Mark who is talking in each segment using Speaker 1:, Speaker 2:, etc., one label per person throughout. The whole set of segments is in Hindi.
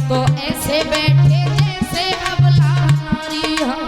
Speaker 1: तो ऐसे बैठे जैसे अबला नारी हम।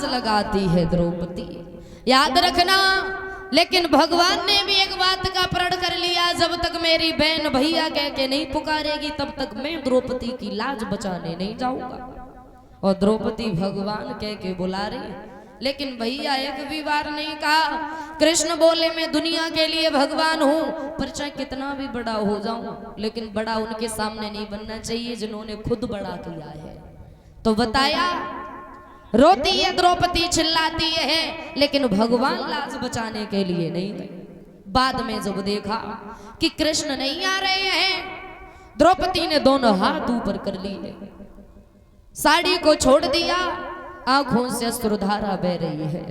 Speaker 1: लगाती है द्रौपदी। याद रखना, लेकिन भगवान ने भी एक बात का प्रण कर लिया, जब तक मेरी बहन भैया कह के नहीं पुकारेगी तब तक मैं द्रौपदी की लाज बचाने नहीं जाऊंगा। और द्रौपदी भगवान कह के बुला रही, लेकिन भैया एक भी बार नहीं कहा। कृष्ण बोले मैं दुनिया के लिए भगवान हूँ, पर चाहे कितना भी बड़ा हो जाऊं, लेकिन बड़ा उनके सामने नहीं बनना चाहिए जिन्होंने खुद बड़ा किया है। तो बताया, रोती है द्रौपदी, चिल्लाती है, लेकिन भगवान लाज बचाने के लिए नहीं गए। बाद में जब देखा कि कृष्ण नहीं आ रहे हैं, द्रौपदी ने दोनों हाथ ऊपर कर लिए, साड़ी को छोड़ दिया, आंखों से अश्रुधारा बह रही है।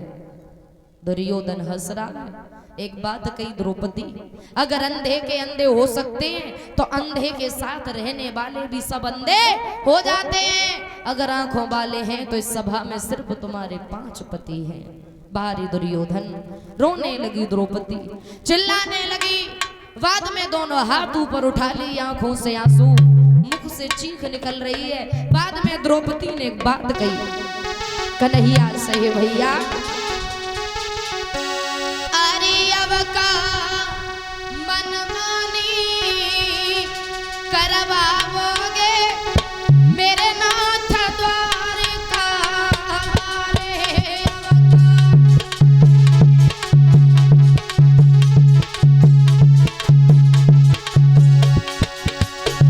Speaker 1: दुर्योधन हंस रहा है। एक बात कही द्रौपदी, अगर अंधे के अंधे हो सकते हैं तो अंधे के साथ रहने वाले भी सब अंधे हो जाते हैं। अगर आंखों वाले हैं तो इस सभा में सिर्फ तुम्हारे 5 पति हैं। बाहरी दुर्योधन, रोने लगी द्रौपदी, चिल्लाने लगी। बाद में दोनों हाथ ऊपर उठा ली, आंखों से आंसू, मुख से चीख निकल रही है। बाद में द्रौपदी ने एक बात कही, कन्हैया सही भैया, का मनमानी करवाओगे मेरे नाथ द्वारका रे।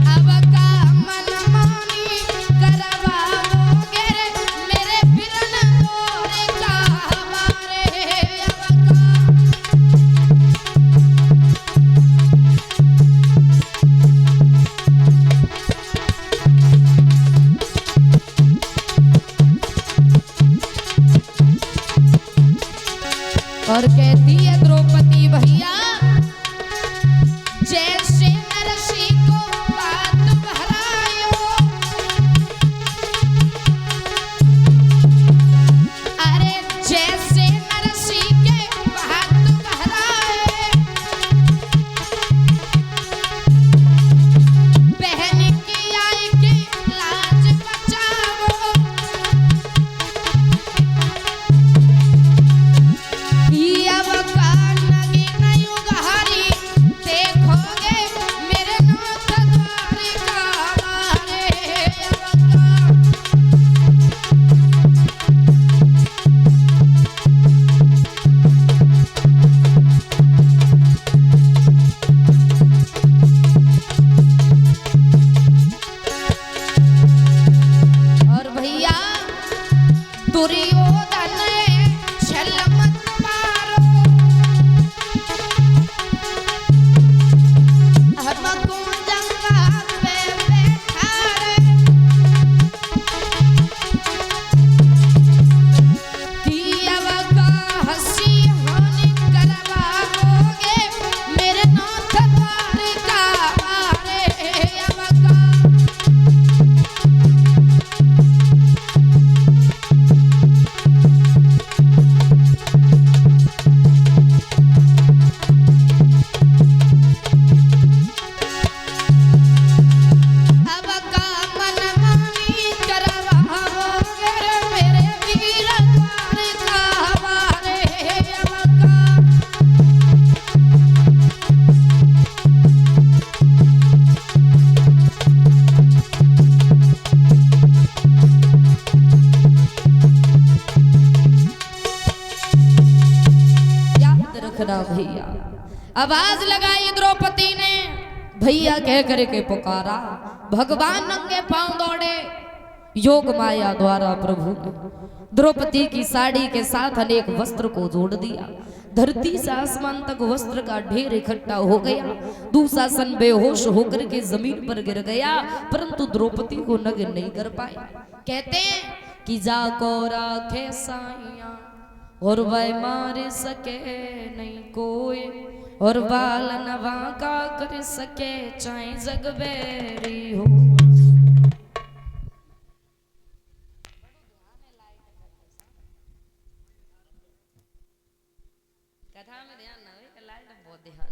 Speaker 1: अब का मनमानी करवाओगे मेरे बिरन द्वारका रे। और कहती है द्रौपदी भैया, जैसे नरसी को बात भरायो, अरे जैसे नरसी के बात भराए, बहन की आई की लाज बचाओ। भैया। आवाज लगाई द्रौपदी ने, भैया कह करके पुकारा। भगवान नंगे पांव दौड़े। योग माया द्वारा प्रभु ने द्रौपदी की साड़ी के साथ अनेक वस्त्र को जोड़ दिया। धरती से आसमान तक वस्त्र का ढेर इकट्ठा हो गया। दुशासन बेहोश होकर के जमीन पर गिर गया, परंतु द्रौपदी को नग्न नहीं कर पाए। कहते हैं कि जाको राखे साइया और वह मार सके नहीं कोई, और बाल नवा का कर सके चाहे जग बेरी हो। कथा में ध्यान ना हो, लाइट बहुत ध्यान।